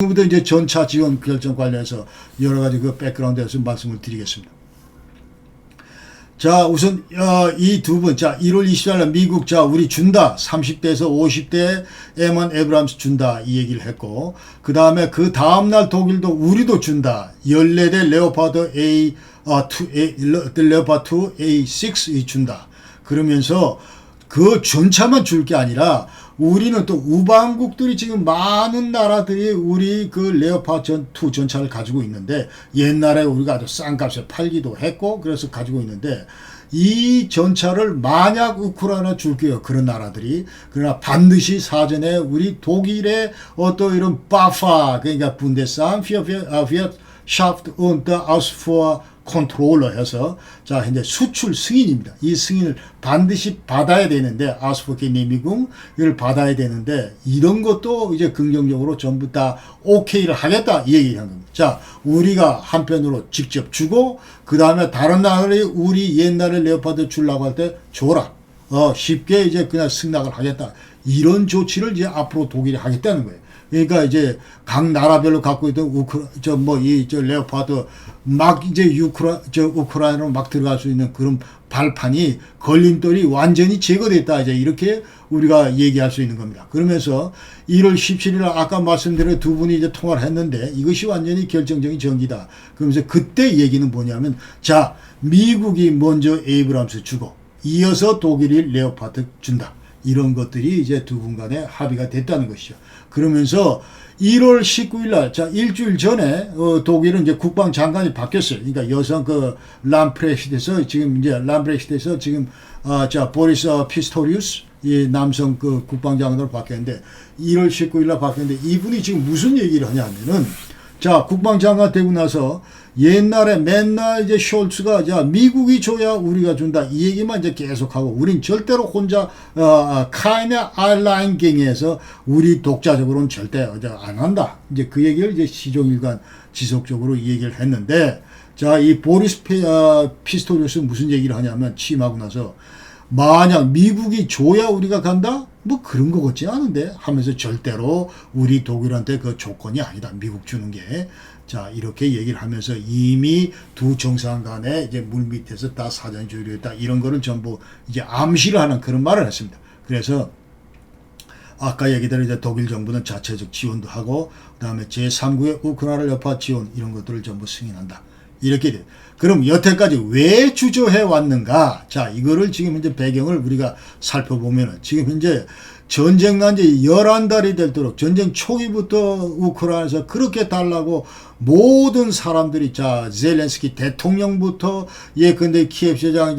지금부터 이제 전차 지원 결정 관련해서 여러 가지 그 백그라운드에서 말씀을 드리겠습니다. 자, 우선 이 두 분, 자 1월 24일 미국 자 우리 준다 30대에서 50대 M1 에브람스 준다 이 얘기를 했고, 그 다음에 그 다음날 독일도 우리도 준다 14대 레오파드 레오파드 2 A6 준다. 그러면서 그 전차만 줄 게 아니라 우리는 또 우방국들이 지금 많은 나라들이 우리 그 레오파드 2 전차를 가지고 있는데, 옛날에 우리가 아주 싼 값에 팔기도 했고 그래서 가지고 있는데, 이 전차를 만약 우크라이나 줄게요 그런 나라들이, 그러나 반드시 사전에 우리 독일의 어떤 이런 바파, 그러니까 분데스am Wirtschaft und Ausfuhr 컨트롤러 해서 자 현재 수출 승인입니다. 이 승인을 반드시 받아야 되는데, 아스포케니미궁 이걸 받아야 되는데, 이런 것도 이제 긍정적으로 전부 다 오케이를 하겠다 이 얘기한 겁니다. 자, 우리가 한편으로 직접 주고, 그 다음에 다른 나라들이 우리 옛날에 레오파드 주려고 할 때 줘라. 쉽게 이제 그냥 승낙을 하겠다. 이런 조치를 이제 앞으로 독일이 하겠다는 거예요. 그러니까 이제 각 나라별로 갖고 있던 레오파드 막 이제 우크라이나로 막 들어갈 수 있는 그런 발판이, 걸림돌이 완전히 제거됐다. 이제 이렇게 우리가 얘기할 수 있는 겁니다. 그러면서 1월 17일 아까 말씀드린 두 분이 이제 통화를 했는데, 이것이 완전히 결정적인 전기다. 그러면서 그때 얘기는 뭐냐면, 자, 미국이 먼저 에이브람스 주고 이어서 독일이 레오파드 준다. 이런 것들이 이제 두 분 간에 합의가 됐다는 것이죠. 그러면서 1월 19일 날, 자, 일주일 전에, 독일은 이제 국방장관이 바뀌었어요. 그러니까 여성 람프레시트에서 지금, 자, 보리스 피스토리우스, 이 남성 그 국방장관으로 바뀌었는데, 1월 19일 날 바뀌었는데, 이분이 지금 무슨 얘기를 하냐면은, 자, 국방장관 되고 나서 옛날에 맨날 이제 숄츠가, 자, 미국이 줘야 우리가 준다 이 얘기만 이제 계속하고, 우린 절대로 혼자 카이네 아일라인갱에서 우리 독자적으로는 절대 안 한다. 이제 그 얘기를 이제 시종일관 지속적으로 이 얘기를 했는데, 자, 이 보리스 피스토리우스 무슨 얘기를 하냐면, 취임하고 나서 만약 미국이 줘야 우리가 간다? 뭐 그런 거 같지 않은데 하면서, 절대로 우리 독일한테 그 조건이 아니다. 미국 주는 게. 자, 이렇게 얘기를 하면서 이미 두 정상 간에 이제 물밑에서 다 사전 조율했다. 이런 거를 전부 이제 암시를 하는 그런 말을 했습니다. 그래서 아까 얘기대로 이제 독일 정부는 자체적 지원도 하고, 그 다음에 제3국의 우크라이나 여파 지원 이런 것들을 전부 승인한다. 이렇게 돼. 그럼 여태까지 왜 주저해 왔는가? 자, 이거를 지금 현재 배경을 우리가 살펴보면은, 지금 현재 전쟁 난 지 11달이 될도록 전쟁 초기부터 우크라이나에서 그렇게 달라고 모든 사람들이, 자, 젤렌스키 대통령부터 근데 키예프 시장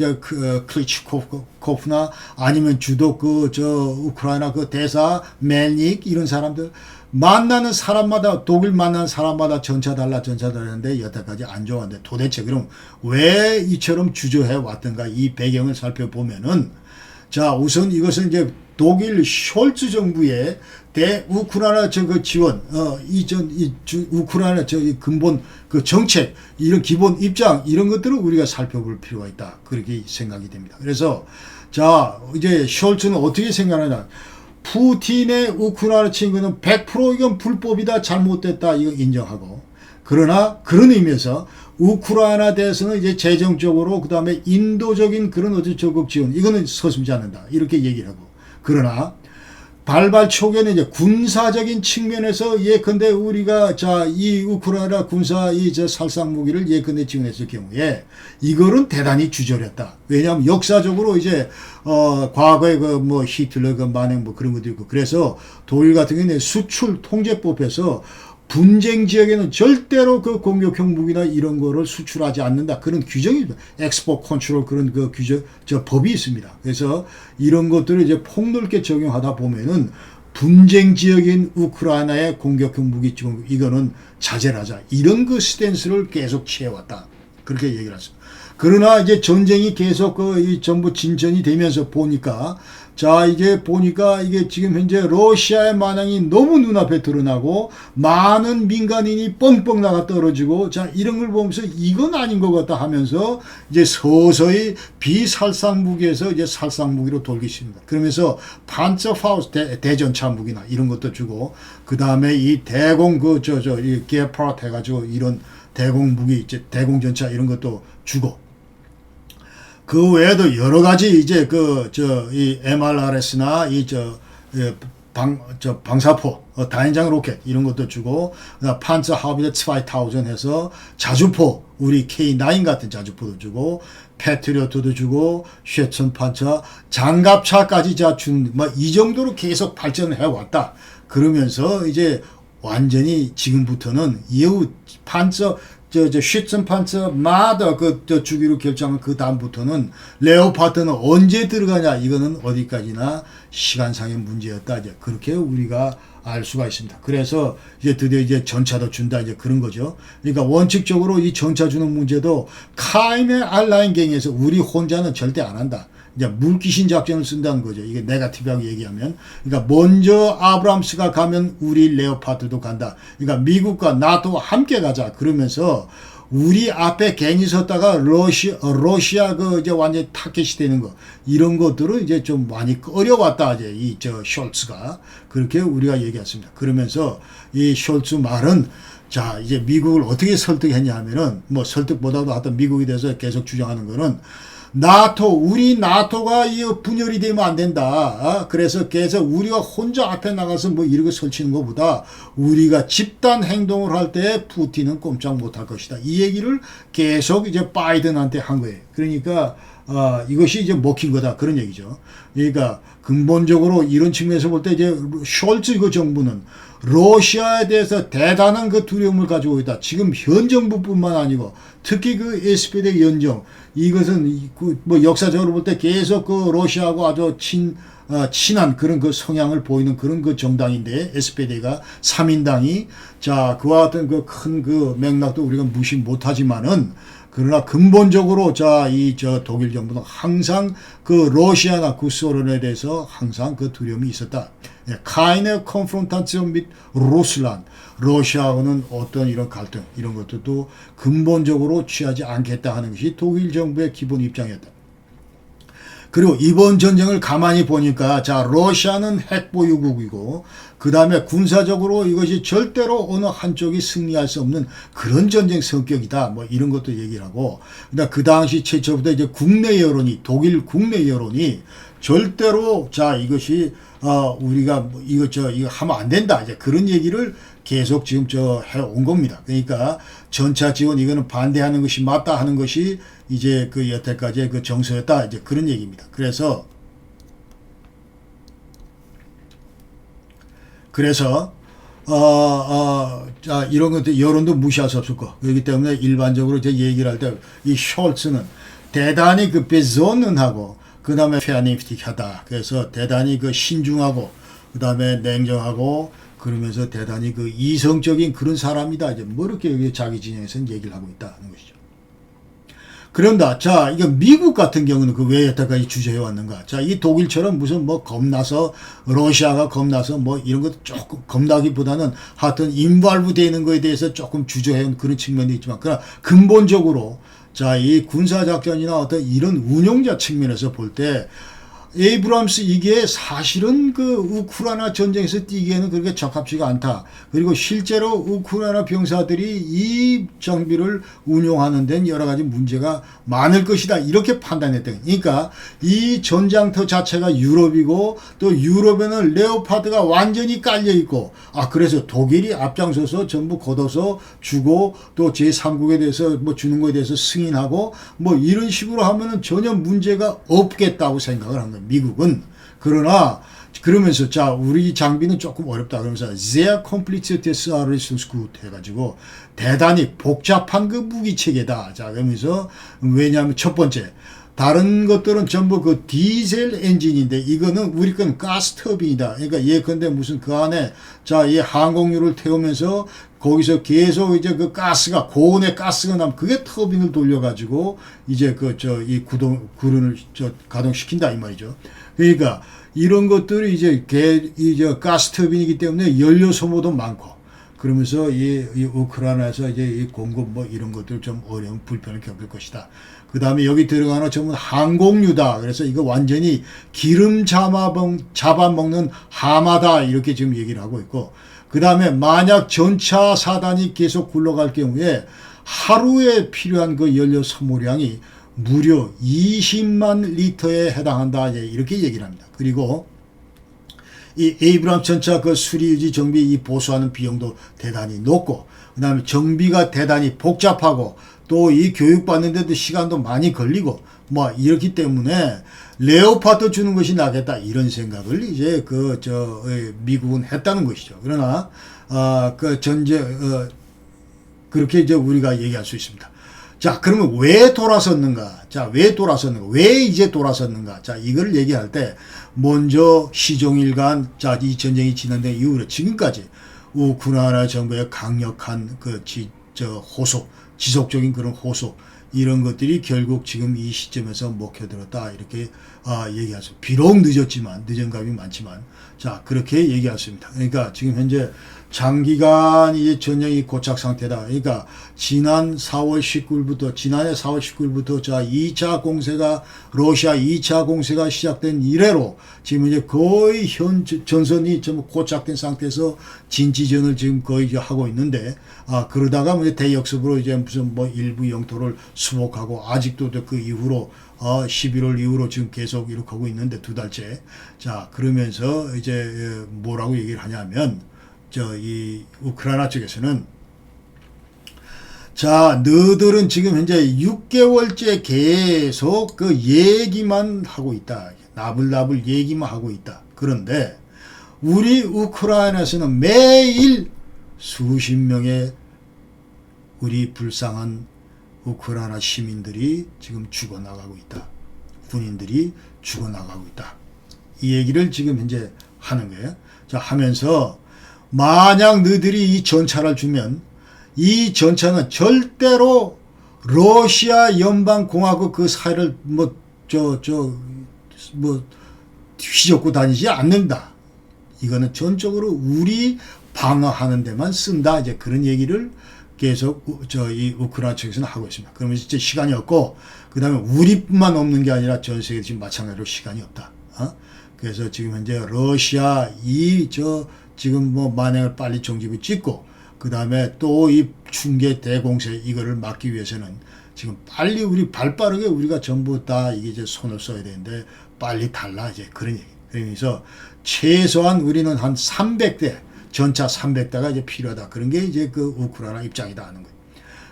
클리치코프나 아니면 주도 우크라이나 대사 멜닉 이런 사람들 만나는 사람마다, 독일 만나는 사람마다 전차 달라 했는데 여태까지 안 좋았는데, 도대체 그럼 왜 이처럼 주저해 왔던가? 이 배경을 살펴보면은, 자, 우선 이것은 이제 독일 숄츠 정부의 우크라이나 지원, 우크라이나 근본 정책, 이런 기본 입장, 이런 것들을 우리가 살펴볼 필요가 있다. 그렇게 생각이 됩니다. 그래서, 자, 이제 숄츠는 어떻게 생각하냐. 푸틴의 우크라이나 친구는 100% 이건 불법이다, 잘못됐다, 이거 인정하고, 그러나 그런 의미에서 우크라이나 대해서는 이제 재정적으로, 그 다음에 인도적인 그런 적극 지원, 이거는 서슴지 않는다, 이렇게 얘기를 하고, 그러나 발발 초기에는 이제 군사적인 측면에서 예컨대 우리가, 자, 이 우크라이나 군사 살상 무기를 예컨대 지원했을 경우에 이거는 대단히 주저했다. 왜냐하면 역사적으로 이제 과거에 히틀러 만행 그런 것도 있고, 그래서 독일 같은 경우는 수출 통제법에서 분쟁 지역에는 절대로 그 공격형 무기나 이런 거를 수출하지 않는다. 그런 규정입니다. 엑스포 컨트롤 그런 규정, 법이 있습니다. 그래서 이런 것들을 이제 폭넓게 적용하다 보면은 분쟁 지역인 우크라이나의 공격형 무기 지원, 이거는 자제를 하자. 이런 스탠스를 계속 취해왔다. 그렇게 얘기를 했습니다. 그러나 이제 전쟁이 계속 전부 진전이 되면서 보니까, 자, 이게 보니까 이게 지금 현재 러시아의 만행이 너무 눈앞에 드러나고 많은 민간인이 뻥뻥 나가 떨어지고 자, 이런 걸 보면서 이건 아닌 것 같다 하면서 이제 서서히 비살상 무기에서 이제 살상 무기로 돌기 시작합니다. 그러면서 판처파우스 대전차 무기나 이런 것도 주고 그 다음에 이 대공 이 게파트 해가지고 이런 대공 무기 이제 대공 전차 이런 것도 주고 그 외에도 여러 가지 이제 이 MLRS나 방사포, 다연장 로켓 이런 것도 주고 판처 하비드 2000 해서 자주포 우리 K9 같은 자주포도 주고 패트리어트도 주고 쉐천 판처 장갑차까지 이 정도로 계속 발전을 해왔다. 그러면서 이제 완전히 지금부터는 이후 판처 슈튼 판처마다 주기로 결정한 그 다음부터는 레오파드는 언제 들어가냐 이거는 어디까지나 시간상의 문제였다 이제 그렇게 우리가 알 수가 있습니다. 그래서 이제 드디어 이제 전차도 준다 이제 그런 거죠. 그러니까 원칙적으로 이 전차 주는 문제도 카인의 알라인 갱에서 우리 혼자는 절대 안 한다. 이제 물귀신 작전을 쓴다는 거죠. 이게 네거티브하게 얘기하면. 그러니까 먼저 아브람스가 가면 우리 레오파드도 간다. 그러니까 미국과 나토와 함께 가자. 그러면서 우리 앞에 괜히 섰다가 러시아 이제 완전히 타켓이 되는 거. 이런 것들을 이제 좀 많이 꺼려왔다. 이제 숄츠가. 그렇게 우리가 얘기했습니다. 그러면서 이 숄츠 말은 자, 이제 미국을 어떻게 설득했냐 하면은 뭐 설득보다도 하여튼 미국에 대해서 계속 주장하는 거는 우리 나토가 이 분열이 되면 안 된다. 그래서 우리가 혼자 앞에 나가서 뭐 이런 거 설치는 것보다 우리가 집단 행동을 할 때 푸틴은 꼼짝 못할 것이다. 이 얘기를 계속 이제 바이든한테 한 거예요. 그러니까 이것이 이제 먹힌 거다. 그런 얘기죠. 그러니까 근본적으로 이런 측면에서 볼 때 이제 숄츠 정부는 러시아에 대해서 대단한 두려움을 가지고 있다. 지금 현 정부뿐만 아니고 특히 SPD 연정 이것은 뭐 역사적으로 볼 때 계속 러시아하고 아주 친한 그런 성향을 보이는 그런 정당인데 SPD가 3인당이 자 그와 같은 큰 맥락도 우리가 무시 못하지만은 그러나 근본적으로 독일 정부는 항상 러시아나 구소련에 대해서 항상 두려움이 있었다. keine Konfrontation mit Russland. 러시아하고는 어떤 이런 갈등 이런 것들도 근본적으로 취하지 않겠다 하는 것이 독일 정부의 기본 입장이었다. 그리고 이번 전쟁을 가만히 보니까 러시아는 핵보유국이고 그 다음에 군사적으로 이것이 절대로 어느 한쪽이 승리할 수 없는 그런 전쟁 성격이다. 뭐 이런 것도 얘기를 하고 그 당시 최초부터 이제 독일 국내 여론이 절대로 이것이 우리가 이거 하면 안 된다. 이제 그런 얘기를 계속 지금 해온 겁니다. 그러니까 전차 지원 이거는 반대하는 것이 맞다 하는 것이 이제 여태까지의 정서였다. 이제 그런 얘기입니다. 그래서 이런 것들 여론도 무시할 수 없을 거. 그렇기 때문에 일반적으로 이제 얘기를 할 때 이 숄츠는 대단히 베존는하고 그 다음에 페어니프틱하다. 그래서 대단히 신중하고 그 다음에 냉정하고 그러면서 대단히 이성적인 그런 사람이다. 이제 뭐 이렇게 자기 진영에서는 얘기를 하고 있다는 것이죠. 그런다. 이거 미국 같은 경우는 왜 여태까지 주저해 왔는가? 이 독일처럼 무슨 겁나서 러시아가 겁나서 이런 것도 조금 겁나기보다는 하여튼 인발부 되는 거에 대해서 조금 주저해 온 그런 측면도 있지만 그러나 근본적으로 이 군사작전이나 어떤 이런 운용자 측면에서 볼 때 에이브람스 이게 사실은 우크라이나 전쟁에서 뛰기에는 그렇게 적합지가 않다. 그리고 실제로 우크라이나 병사들이 이 장비를 운용하는 데는 여러 가지 문제가 많을 것이다. 이렇게 판단했던. 그러니까 이 전장터 자체가 유럽이고 또 유럽에는 레오파드가 완전히 깔려 있고 그래서 독일이 앞장서서 전부 걷어서 주고 또 제3국에 대해서 주는 거에 대해서 승인하고 이런 식으로 하면은 전혀 문제가 없겠다고 생각을 한 거예요. 미국은. 그러나 그러면서 우리 장비는 조금 어렵다 그러면서 sehr kompliziertes Rüstungsgut 해가지고 대단히 복잡한 무기 체계다. 그러면서 왜냐하면 첫 번째 다른 것들은 전부 그 디젤 엔진인데 이거는 우리 건 가스 터빈이다. 그러니까 예컨대 무슨 그 안에 자, 이 항공유를 태우면서 거기서 계속 이제 그 가스가 고온의 가스가 나면 그게 터빈을 돌려가지고 이제 그 저 이 구른을 저 가동시킨다 이 말이죠. 그러니까 이런 것들이 이제 이제 가스 터빈이기 때문에 연료 소모도 많고 그러면서 이 우크라이나에서 이제 이 공급 뭐 이런 것들 좀 어려운 불편을 겪을 것이다. 그 다음에 여기 들어가는 전부 항공유다. 그래서 이거 완전히 기름 잡아먹는 하마다 이렇게 지금 얘기를 하고 있고 그 다음에 만약 전차 사단이 계속 굴러갈 경우에 하루에 필요한 그 연료 소모량이 무려 20만 리터에 해당한다. 이렇게 얘기를 합니다. 그리고 이 에이브람 전차 그 수리 유지 정비 이 보수하는 비용도 대단히 높고 그 다음에 정비가 대단히 복잡하고 또 이 교육받는데도 시간도 많이 걸리고 뭐 이렇기 때문에 레오파드 주는 것이 낫겠다 이런 생각을 이제 미국은 했다는 것이죠. 그러나 그렇게 이제 우리가 얘기할 수 있습니다. 자, 그러면 왜 돌아섰는가? 자, 왜 돌아섰는가? 왜 이제 돌아섰는가? 자, 이걸 얘기할 때 먼저 시종일관 자, 이 전쟁이 진행된 이후로 지금까지 우크라이나 정부의 강력한 호소, 지속적인 그런 호소 이런 것들이 결국 지금 이 시점에서 먹혀들었다 이렇게 얘기할 수. 비록 늦은 감이 많지만 자 그렇게 얘기할 수 있습니다. 그러니까 지금 현재 장기간 이 전쟁이 고착 상태다. 그러니까 지난해 4월 19일부터 자 2차 공세가 러시아 2차 공세가 시작된 이래로 지금 이제 거의 전선이 좀 고착된 상태에서 진지전을 지금 거의 하고 있는데 그러다가 이제 대역습으로 이제 무슨 뭐 일부 영토를 수복하고 아직도 그 이후로 11월 이후로 지금 계속 이렇게 하고 있는데 두 달째. 자 그러면서 이제 뭐라고 얘기를 하냐면 이 우크라이나 쪽에서는 자 너들은 지금 현재 6개월째 계속 그 얘기만 하고 있다. 나불나불 얘기만 하고 있다. 그런데 우리 우크라이나에서는 매일 수십 명의 우리 불쌍한 우크라이나 시민들이 지금 죽어나가고 있다. 군인들이 죽어나가고 있다. 이 얘기를 지금 현재 하는 거예요. 자 하면서 만약 너희들이 이 전차를 주면 이 전차는 절대로 러시아 연방공화국 그 사회를 휘젓고 다니지 않는다. 이거는 전적으로 우리 방어하는 데만 쓴다. 이제 그런 얘기를 계속 이 우크라이나 측에서는 하고 있습니다. 그러면 진짜 시간이 없고 그 다음에 우리뿐만 없는 게 아니라 전 세계 지금 마찬가지로 시간이 없다. 그래서 지금 현재 러시아 지금 뭐 만행을 빨리 정집을 찍고 그 다음에 또 이 중계 대공세 이거를 막기 위해서는 지금 빨리 우리 발빠르게 우리가 전부 다 이게 이제 손을 써야 되는데 빨리 달라 이제 그런 얘기. 그래서 최소한 우리는 한 300대 전차 300대가 이제 필요하다. 그런 게 이제 그 우크라이나 입장이다 하는 거예요.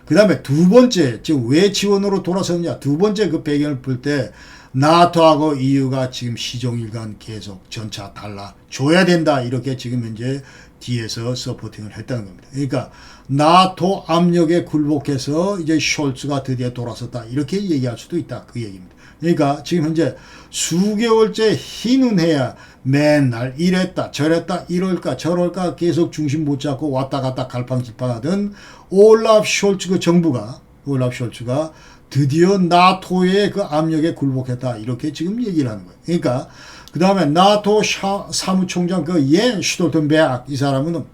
그 다음에 두 번째 지금 왜 지원으로 돌아섰냐? 두 번째 그 배경을 볼 때 나토하고 EU가 지금 시종일관 계속 전차 달라 줘야 된다 이렇게 지금 현재 뒤에서 서포팅을 했다는 겁니다. 그러니까 나토 압력에 굴복해서 이제 숄츠가 드디어 돌아섰다 이렇게 얘기할 수도 있다 그 얘기입니다. 그러니까 지금 현재 수개월째 희는해야 맨날 이랬다 저랬다 이럴까 저럴까 계속 중심 못 잡고 왔다 갔다 갈팡질팡하던 올라프 숄츠 그 정부가 올라프 숄츠가 드디어 나토의 그 압력에 굴복했다 이렇게 지금 얘기를 하는 거예요. 그러니까 그 다음에 나토 사무총장 그 옌 슈톨텐베르크 이 사람은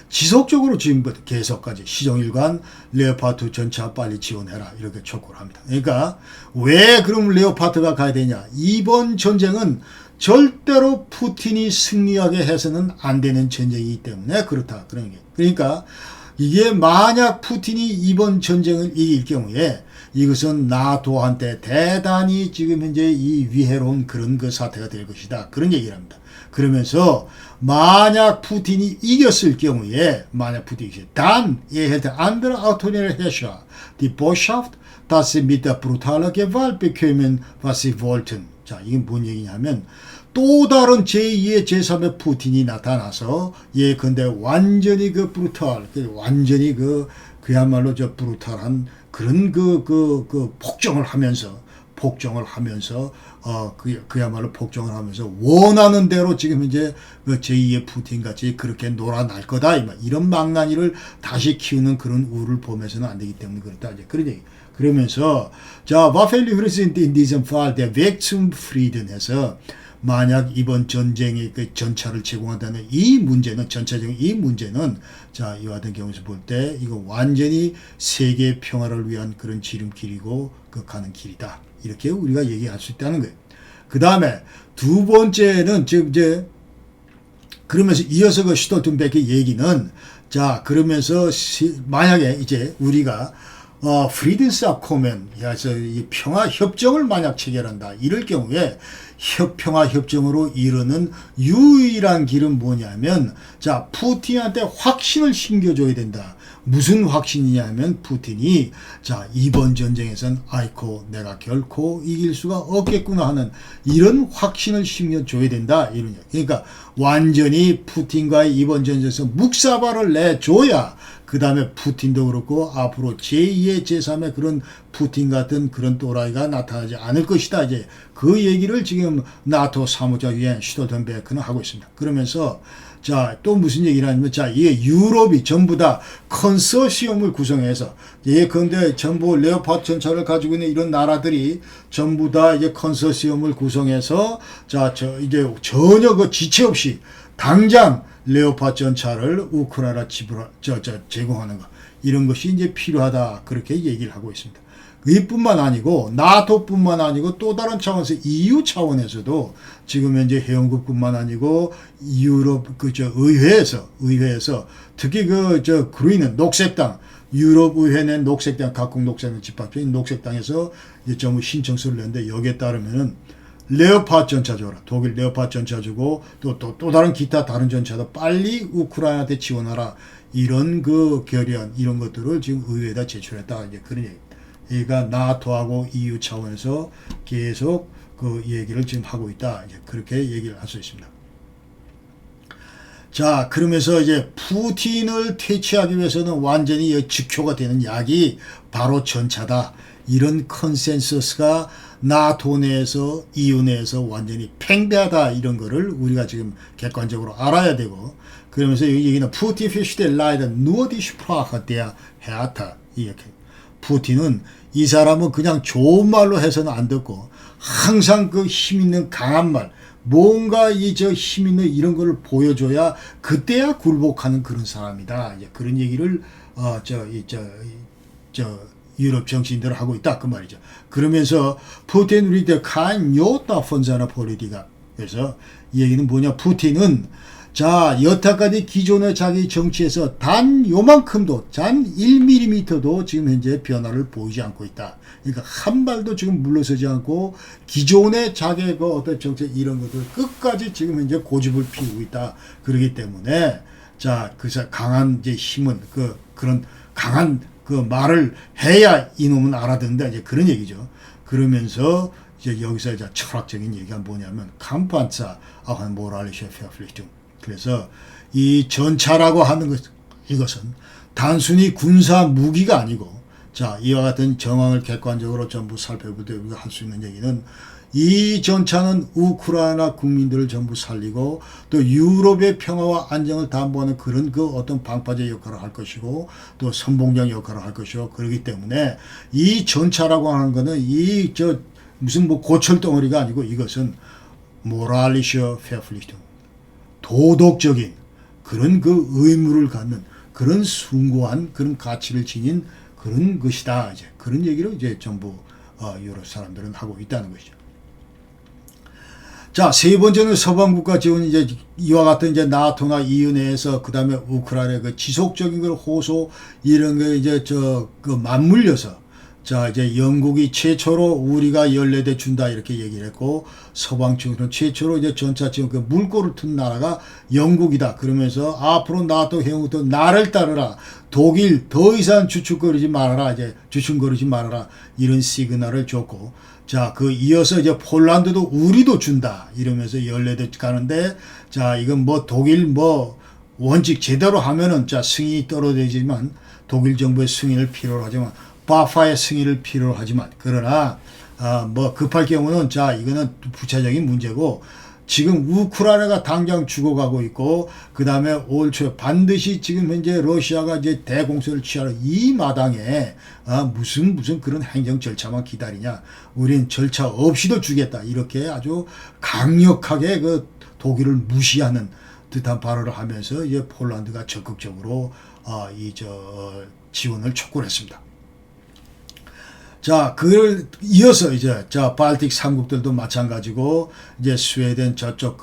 지속적으로 지금부터 계속까지 시종일관 레오파드 전차 빨리 지원해라 이렇게 촉구를 합니다. 그러니까 왜 그럼 레오파드가 가야 되냐? 이번 전쟁은 절대로 푸틴이 승리하게 해서는 안 되는 전쟁이기 때문에 그렇다. 그러니까 이게 만약 푸틴이 이번 전쟁을 이길 경우에 이것은 나토한테 대단히 지금 현재 이 위해로운 그런 그 사태가 될 것이다. 그런 얘기를 합니다. 그러면서 만약 푸틴이 이겼을 경우에 dann erhält andere Autorität Herrscher die Botschaft, dass sie mit der brutalen Gewalt bekämen, was sie wollten. 자, 이게 뭔 얘기냐면 또 다른 제2의 제3의 푸틴이 나타나서 예컨대 완전히 완전히 그야말로 브루탈한 그런 폭정을 하면서 폭정을 하면서 그야말로 폭정을 하면서 원하는 대로 지금 이제 그 제2의 푸틴 같이 그렇게 놀아날 거다 이런 망나니를 다시 키우는 그런 우를 보면서는 안 되기 때문에 그렇다 이제 그런 얘기. 그러면서 자 Waffen sind in diesem Fall der Weg zum Frieden 해서 만약 이번 전쟁의 그 전차를 제공한다는 이 문제는 전차적인 이 문제는 자 이와 같은 경우에서 볼 때 이거 완전히 세계 평화를 위한 그런 지름길이고 그 가는 길이다 이렇게 우리가 얘기할 수 있다는 거예요. 그 다음에 두 번째는 지금 이제 그러면서 이어서 그 슈톨텐베르크의 얘기는 자 그러면서 만약에 이제 우리가 프리든스아코멘 해서 이 평화 협정을 만약 체결한다 이럴 경우에 평화 협정으로 이르는 유일한 길은 뭐냐면 자 푸틴한테 확신을 심겨줘야 된다. 무슨 확신이냐면 푸틴이 자 이번 전쟁에선 아이코 내가 결코 이길 수가 없겠구나 하는 이런 확신을 심겨줘야 된다. 이런 그러니까 완전히 푸틴과의 이번 전쟁에서 묵사발을 내줘야 그 다음에 푸틴도 그렇고 앞으로 제2의 제3의 그런 푸틴 같은 그런 또라이가 나타나지 않을 것이다. 이제 그 얘기를 지금 나토 사무장위원 슈톨텐베르크는 하고 있습니다. 그러면서 자, 또 무슨 얘기를 하냐면 자, 이게 유럽이 전부 다 컨소시엄을 구성해서 그런데 전부 레오파드 전차를 가지고 있는 이런 나라들이 전부 다 이제 컨소시엄을 구성해서 자, 이제 전혀 그 지체 없이 당장 레오파드 전차를 우크라이나 제공하는 것 이런 것이 이제 필요하다 그렇게 얘기를 하고 있습니다. 이뿐만 아니고 나토뿐만 아니고 또 다른 차원에서 EU 차원에서도 지금 현재 회원국뿐만 아니고 유럽 의회에서 특히 그루이는 녹색당 유럽 의회 낸 녹색당 각국 녹색당 집합적인 녹색당에서 이제 전부 신청서를 냈는데 여기에 따르면은 레오파드 전차 줘라. 독일 레오파드 전차 주고 또 다른 기타 다른 전차도 빨리 우크라이나한테 지원하라. 이런 그 결의안 이런 것들을 지금 의회에다 제출했다. 이제 그런 얘기. 그러니까 나토하고 EU 차원에서 계속 그 얘기를 지금 하고 있다. 이제 그렇게 얘기를 할 수 있습니다. 자, 그러면서 이제 푸틴을 퇴치하기 위해서는 완전히 직효가 되는 약이 바로 전차다. 이런 컨센서스가 나토 내에서 EU 내에서 완전히 팽배하다 이런 거를 우리가 지금 객관적으로 알아야 되고 그러면서 여기 얘기는 푸틴 피슈데 라이더 누어디 슈프라하 데야 헤아타 이렇게 푸틴은 이 사람은 그냥 좋은 말로 해서는 안 듣고 항상 그 힘 있는 강한 말 뭔가 힘 있는 이런 거를 보여줘야 그때야 굴복하는 그런 사람이다. 이제 그런 얘기를 유럽 정치인들을 하고 있다 그 말이죠. 그러면서 푸틴 리더 kein Jota von seiner Politik. 그래서 이 얘기는 뭐냐? 푸틴은 자 여태까지 기존의 자기 정치에서 단 요만큼도 단 1mm도 지금 현재 변화를 보이지 않고 있다. 그러니까 한 발도 지금 물러서지 않고 기존의 자기의 그 어떤 정책 이런 것들 끝까지 지금 현재 고집을 피우고 있다. 그렇기 때문에 자 그래서 강한 이제 힘은 그런 강한 그 말을 해야 이놈은 알아듣는다. 이제 그런 얘기죠. 그러면서 이제 여기서 이제 철학적인 얘기가 뭐냐면 캄판사 아한 모랄리셰 페어플리퉁. 그래서 이 전차라고 하는 이것은 단순히 군사 무기가 아니고 자 이와 같은 정황을 객관적으로 전부 살펴볼 때 우리가 할 수 있는 얘기는 이 전차는 우크라이나 국민들을 전부 살리고 또 유럽의 평화와 안정을 담보하는 그런 그 어떤 방파제 역할을 할 것이고 또 선봉장 역할을 할 것이고 그렇기 때문에 이 전차라고 하는 거는 무슨 고철 덩어리가 아니고 이것은 모랄리셔 페어플리퉁 도덕적인 그런 그 의무를 갖는 그런 숭고한 그런 가치를 지닌 그런 것이다. 이제 그런 얘기를 이제 전부 유럽 사람들은 하고 있다는 것이죠. 자, 세 번째는 서방국가 지원 이제 이와 같은 이제 나토나 EU 내에서 그다음에 우크라이나의 그 지속적인 걸 호소 이런 게 이제 맞물려서 자, 이제 영국이 최초로 우리가 14대 준다 이렇게 얘기를 했고 서방 측으로는 최초로 이제 전차 지원 그 물꼬를 튼 나라가 영국이다. 그러면서 앞으로 나토 회원국도 나를 따르라. 독일 더 이상 주춤거리지 말아라. 이제 주춤거리지 말아라. 이런 시그널을 줬고 자, 이어서 이제 폴란드도 우리도 준다. 이러면서 14대 가는데 자, 이건 독일 원칙 제대로 하면은 자, 승인이 떨어지지만 독일 정부의 승인을 필요로 하지만 바파의 승인을 필요로 하지만 그러나 뭐 급할 경우는 자 이거는 부차적인 문제고 지금 우크라이나가 당장 죽어가고 있고 그 다음에 올 초에 반드시 지금 현재 러시아가 이제 대공세를 취하는 이 마당에 무슨 그런 행정 절차만 기다리냐 우린 절차 없이도 주겠다 이렇게 아주 강력하게 그 독일을 무시하는 듯한 발언을 하면서 이제 폴란드가 적극적으로 지원을 촉구를 했습니다. 자, 그걸 이어서 이제, 발틱 3국들도 마찬가지고, 이제 스웨덴 저쪽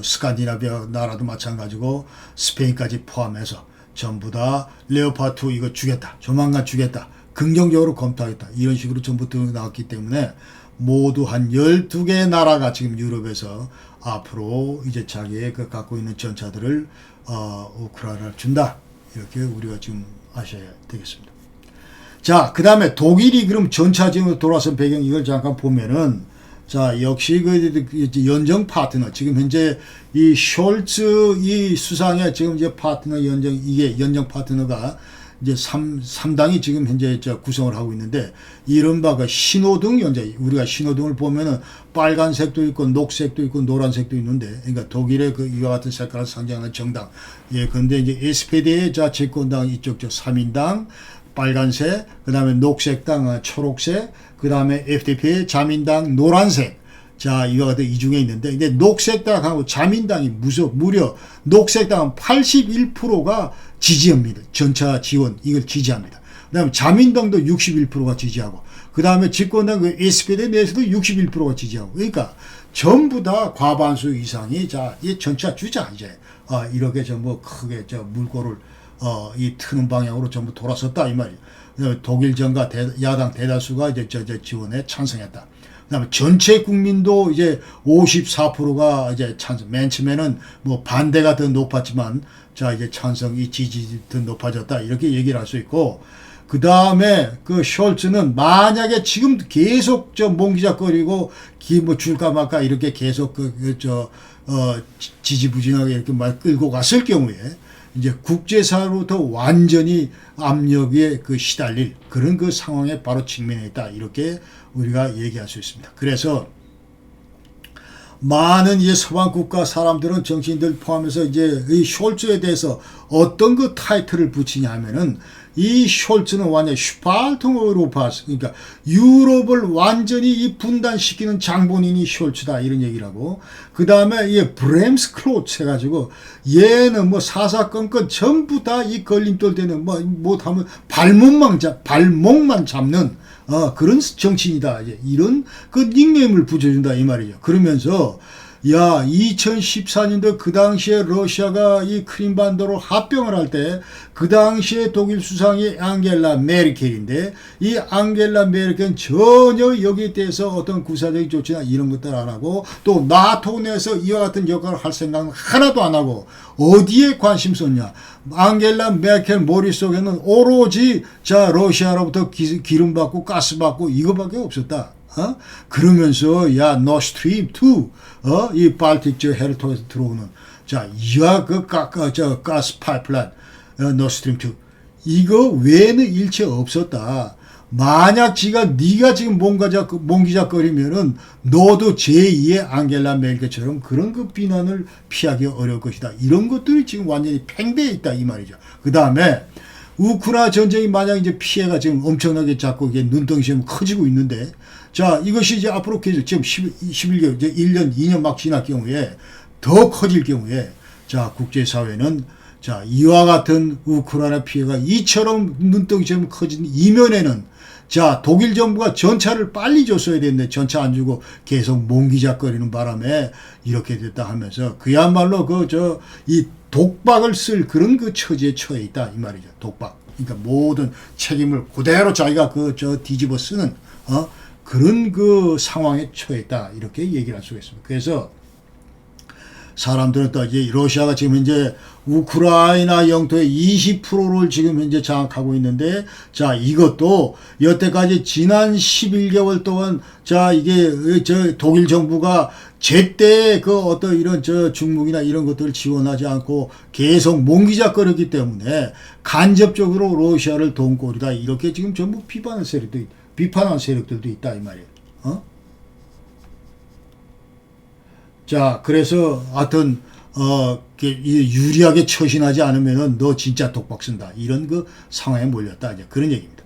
스칸디나비아 나라도 마찬가지고, 스페인까지 포함해서 전부 다 레오파드 2 이거 주겠다. 조만간 주겠다. 긍정적으로 검토하겠다. 이런 식으로 전부 나왔기 때문에 모두 한 12개의 나라가 지금 유럽에서 앞으로 이제 자기의 그 갖고 있는 전차들을, 우크라이나를 준다. 이렇게 우리가 지금 아셔야 되겠습니다. 자, 그 다음에 독일이 그럼 전차 지금 돌아선 배경 이걸 잠깐 보면은 자, 역시 그 연정 파트너 지금 현재 이 숄츠 이 수상의 지금 이제 파트너 이게 연정 파트너가 이제 3당이 지금 현재 구성을 하고 있는데 이른바 그 신호등 연재 우리가 신호등을 보면은 빨간색도 있고 녹색도 있고 노란색도 있는데 그러니까 독일의 그 이와 같은 색깔을 상징하는 정당 예 근데 이제 SPD의 집권당 이쪽 3인당 빨간색, 그 다음에 녹색당 초록색, 그 다음에 FDP의 자민당 노란색. 자, 이와 같은 이 중에 있는데, 근데 녹색당하고 자민당이 무려 녹색당은 81%가 지지합니다. 전차 지원, 이걸 지지합니다. 그 다음에 자민당도 61%가 지지하고, 그 다음에 집권당 그 SPD 내에서도 61%가 지지하고, 그러니까 전부 다 과반수 이상이 자, 이 전차 주자, 이제. 이렇게 전부 크게 물꼬를 이 트는 방향으로 전부 돌아섰다 이 말이에요. 독일 정가 야당 대다수가 이제 지원에 찬성했다. 그다음에 전체 국민도 이제 54%가 이제 찬성. 맨 처음에는 뭐 반대가 더 높았지만 자 이제 찬성이 지지도 더 높아졌다 이렇게 얘기를 할 수 있고. 그 다음에 그 숄츠는 만약에 지금 계속 몽기작거리고 뭐 줄까 말까 이렇게 계속 지지부진하게 이렇게 막 끌고 갔을 경우에 이제 국제사로부터 완전히 압력에 시달릴 그런 그 상황에 바로 직면해 있다. 이렇게 우리가 얘기할 수 있습니다. 그래서 많은 이제 서방 국가 사람들은 정치인들 포함해서 이제 이 숄츠에 대해서 어떤 그 타이틀을 붙이냐 하면은 이 숄츠는 완전 슈팔통 유로파스 그러니까 유럽을 완전히 이 분단시키는 장본인이 숄츠다 이런 얘기를 하고 그 다음에 이 브렘스 클로츠 해가지고 얘는 뭐 사사건건 전부 다 이 걸림돌 되는 뭐 못하면 발목만 잡는 그런 정치인이다 이런 그 닉네임을 붙여준다 이 말이죠. 그러면서 야 2014년도 그 당시에 러시아가 이 크림반도로 합병을 할 때 그 당시에 독일 수상이 앙겔라 메르켈인데 이 앙겔라 메르켈은 전혀 여기에 대해서 어떤 구사적인 조치나 이런 것들 안 하고 또 나토 내에서 이와 같은 역할을 할 생각은 하나도 안 하고 어디에 관심 썼냐. 앙겔라 메르켈 머릿속에는 오로지 자 러시아로부터 기름 받고 가스 받고 이거밖에 없었다. 그러면서 야 노스트림 2 이 발틱 해를 통해서 들어오는 자 이와 그 가스 파이프라인 노스트림 2 이거 외에는 일체 없었다. 만약 네가 지금 몽기작거리면은 너도 제2의 앙겔라 메르켈처럼 그런 그 비난을 피하기 어려울 것이다. 이런 것들이 지금 완전히 팽배해 있다 이 말이죠. 그 다음에 우크라이나 전쟁이 만약 이제 피해가 지금 엄청나게 자꾸 이게 눈덩이처럼 커지고 있는데 자 이것이 이제 앞으로 계속 지금 11개월 이제 1년 2년 막 지날 경우에 더 커질 경우에 자 국제사회는 자 이와 같은 우크라이나 피해가 이처럼 눈덩이처럼 커진 이면에는 자 독일 정부가 전차를 빨리 줬어야 되는데 전차 안 주고 계속 몽기작거리는 바람에 이렇게 됐다 하면서 그야말로 이 독박을 쓸 그런 그 처지에 처해 있다 이 말이죠. 독박. 그러니까 모든 책임을 그대로 자기가 뒤집어 쓰는 그런 그 상황에 처해 있다 이렇게 얘기를 할 수가 있습니다. 그래서 사람들은 또 이제 러시아가 지금 현재 우크라이나 영토의 20%를 지금 현재 장악하고 있는데 자 이것도 여태까지 지난 11개월 동안 자 이게 독일 정부가 제때 그 어떤 이런 중국이나 이런 것들을 지원하지 않고 계속 몽기작거렸기 때문에 간접적으로 러시아를 도운 꼴이다 이렇게 지금 전부 비판하는 세력들도 있다 이 말이에요. 어? 자, 그래서 하여튼 유리하게 처신하지 않으면은 너 진짜 독박 쓴다. 이런 그 상황에 몰렸다. 이제 그런 얘기입니다.